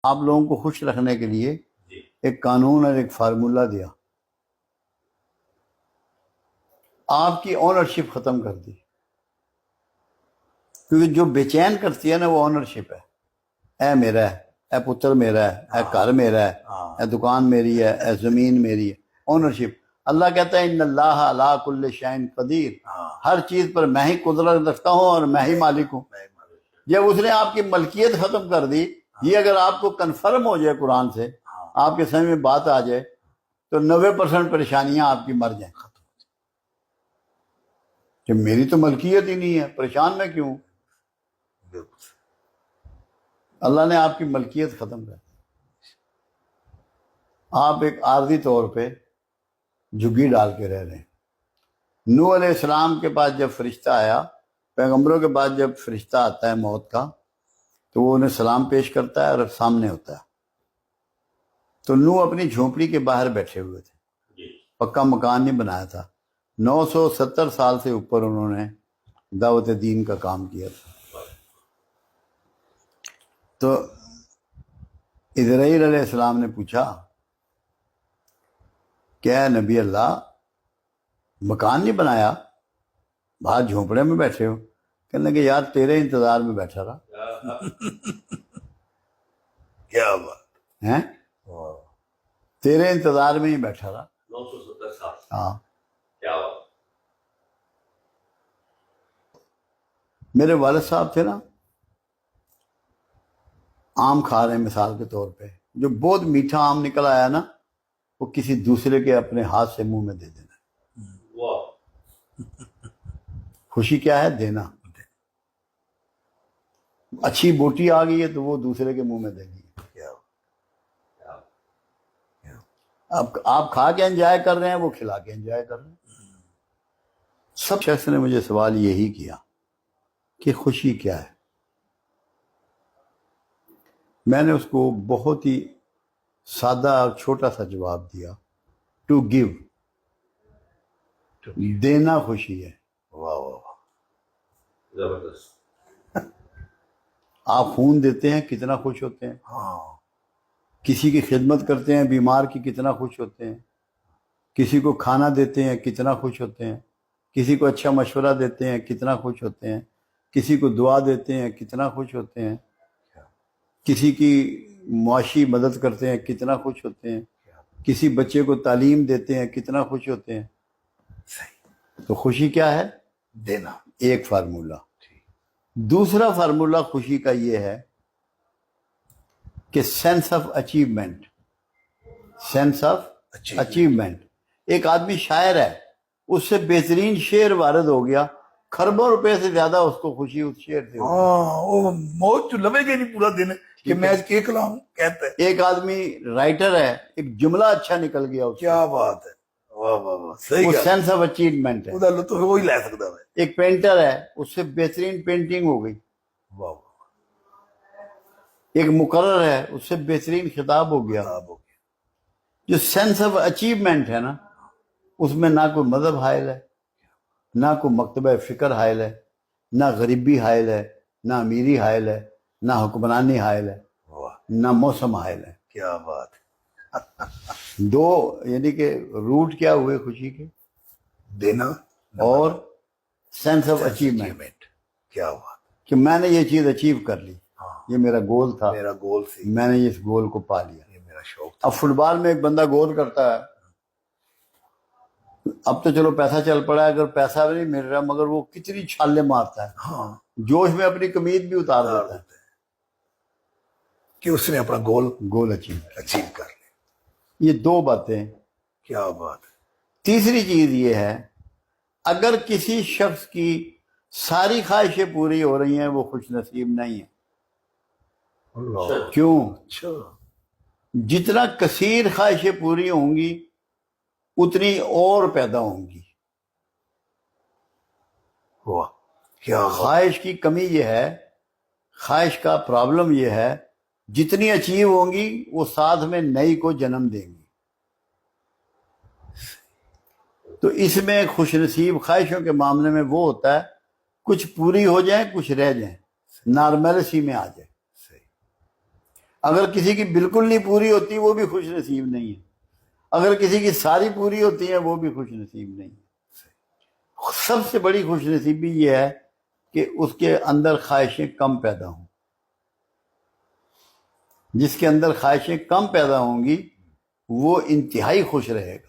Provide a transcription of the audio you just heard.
آپ لوگوں کو خوش رکھنے کے لیے ایک قانون اور ایک فارمولہ دیا، آپ کی اونرشپ ختم کر دی، کیونکہ جو بے چین کرتی ہے نا وہ اونرشپ ہے، اے میرا ہے، اے پتر میرا ہے، اے گھر میرا ہے، اے دکان میری ہے، اے زمین میری ہے، اونرشپ۔ اللہ کہتا ہے ان اللہ علی کل شیء قدیر، ہر چیز پر میں ہی قدرت رکھتا ہوں اور میں ہی مالک ہوں۔ جب اس نے آپ کی ملکیت ختم کر دی، یہ اگر آپ کو کنفرم ہو جائے قرآن سے، آپ کے سمجھ میں بات آ جائے، تو 90% پریشانیاں آپ کی مر جائیں کہ میری تو ملکیت ہی نہیں ہے، پریشان میں کیوں؟ اللہ نے آپ کی ملکیت ختم کر دی، آپ ایک عارضی طور پہ جھگی ڈال کے رہ رہے ہیں۔ نوح علیہ السلام کے پاس جب فرشتہ آیا، پیغمبروں کے بعد جب فرشتہ آتا ہے موت کا، تو وہ انہیں سلام پیش کرتا ہے اور سامنے ہوتا ہے۔ تو نوح اپنی جھونپڑی کے باہر بیٹھے ہوئے تھے، پکا مکان نہیں بنایا تھا، 970 سال سے اوپر انہوں نے دعوت دین کا کام کیا تھا۔ تو اسرائیل علیہ السلام نے پوچھا کہ اے نبی اللہ، مکان نہیں بنایا، باہر جھونپڑے میں بیٹھے ہو؟ کہنے لگے یار تیرے انتظار میں بیٹھا رہا۔ کیا بات ہیں؟ تیرے انتظار میں ہی بیٹھا رہا۔ 970 سال ہاں، کیا بات۔ میرے والد صاحب تھے نا، آم کھا رہے ہیں مثال کے طور پہ، جو بہت میٹھا آم نکل آیا نا، وہ کسی دوسرے کے اپنے ہاتھ سے منہ میں دے دینا۔ خوشی کیا ہے؟ دینا۔ اچھی بوٹی آ گئی ہے تو وہ دوسرے کے منہ میں دے گی۔ اب آپ کھا کے انجوائے کر رہے ہیں، وہ کھلا کے انجوائے کر رہے ہیں۔ سب شخص نے مجھے سوال یہی کیا کہ خوشی کیا ہے؟ میں نے اس کو بہت ہی سادہ اور چھوٹا سا جواب دیا، ٹو گیو، دینا خوشی ہے۔ واہ واہ، زبردست۔ آپ خون دیتے ہیں کتنا خوش ہوتے ہیں، کسی کی خدمت کرتے ہیں بیمار کی کتنا خوش ہوتے ہیں، کسی کو کھانا دیتے ہیں کتنا خوش ہوتے ہیں، کسی کو اچھا مشورہ دیتے ہیں کتنا خوش ہوتے ہیں، کسی کو دعا دیتے ہیں کتنا خوش ہوتے ہیں، کسی کی معاشی مدد کرتے ہیں کتنا خوش ہوتے ہیں، کسی بچے کو تعلیم دیتے ہیں کتنا خوش ہوتے ہیں۔ تو خوشی کیا ہے؟ دینا۔ ایک فارمولہ۔ دوسرا فارمولہ خوشی کا یہ ہے کہ sense of achievement, sense of achievement. ایک آدمی شاعر ہے، اس سے بہترین شعر وارد ہو گیا، کھربوں روپے سے زیادہ اس کو خوشی اس شعر سے ہوگی۔ وہ موت جو لگے گا نہیں پورا دن کہ میں آج کے کلام کہتا ہے۔ ایک آدمی رائٹر ہے، ایک جملہ اچھا نکل گیا اس سے، کیا بات ہے، واہ واہ واہ، صحیح وہ ہے۔ سینس آف اچیومنٹ ہے۔ خدا لطف وہی لے سکتا ہے۔ ایک پینٹر ہے، اس سے بہترین پینٹنگ ہو گئی۔ واہ واہ، ایک مقرر ہے، اس سے بہترین خطاب ہو گیا۔ خطاب ہو گیا۔ جو سینس آف اچیومنٹ ہے نا، اس میں نہ کوئی مذہب حائل ہے، نہ کوئی مکتبہ فکر حائل ہے، نہ غریبی حائل ہے، نہ امیری حائل ہے، نہ حکمرانی حائل ہے، واہ، نہ موسم حائل ہے۔ کیا بات ہے۔ دو یعنی کہ روٹ کیا ہوئے خوشی کے؟ دینا اور سینس آف اچیومنٹ، کیا بات، کہ میں نے یہ چیز اچیو کر لی، یہ میرا گول تھا، میرا گول سی، میں نے اس گول کو پا لیا۔ یہ میرا شوق تھا۔ اب فٹ بال میں ایک بندہ گول کرتا ہے، اب تو چلو پیسہ چل پڑا ہے، اگر پیسہ بھی نہیں مل رہا مگر وہ کتنی چھالے مارتا ہے، ہاں، جوش میں اپنی قمید بھی اتار دیتا ہے کہ اس نے اپنا گول گول اچیو۔ اچیو کر لیا۔ یہ دو باتیں۔ کیا بات ہے۔ تیسری چیز یہ ہے، اگر کسی شخص کی ساری خواہشیں پوری ہو رہی ہیں وہ خوش نصیب نہیں ہے۔ اللہ، کیوں؟ اچھا، جتنا کثیر خواہشیں پوری ہوں گی اتنی اور پیدا ہوں گی۔ واہ، کیا بات، خواہش کی کمی یہ ہے، خواہش کا پرابلم یہ ہے، جتنی اچیو ہوں گی وہ ساتھ میں نئی کو جنم دیں گی۔ تو اس میں خوش نصیب خواہشوں کے معاملے میں وہ ہوتا ہے کچھ پوری ہو جائیں کچھ رہ جائیں، نارملسی میں آ جائے۔ اگر کسی کی بالکل نہیں پوری ہوتی وہ بھی خوش نصیب نہیں ہے، اگر کسی کی ساری پوری ہوتی ہیں وہ بھی خوش نصیب نہیں ہے۔ سب سے بڑی خوش نصیبی یہ ہے کہ اس کے اندر خواہشیں کم پیدا ہوں۔ جس کے اندر خواہشیں کم پیدا ہوں گی وہ انتہائی خوش رہے گا۔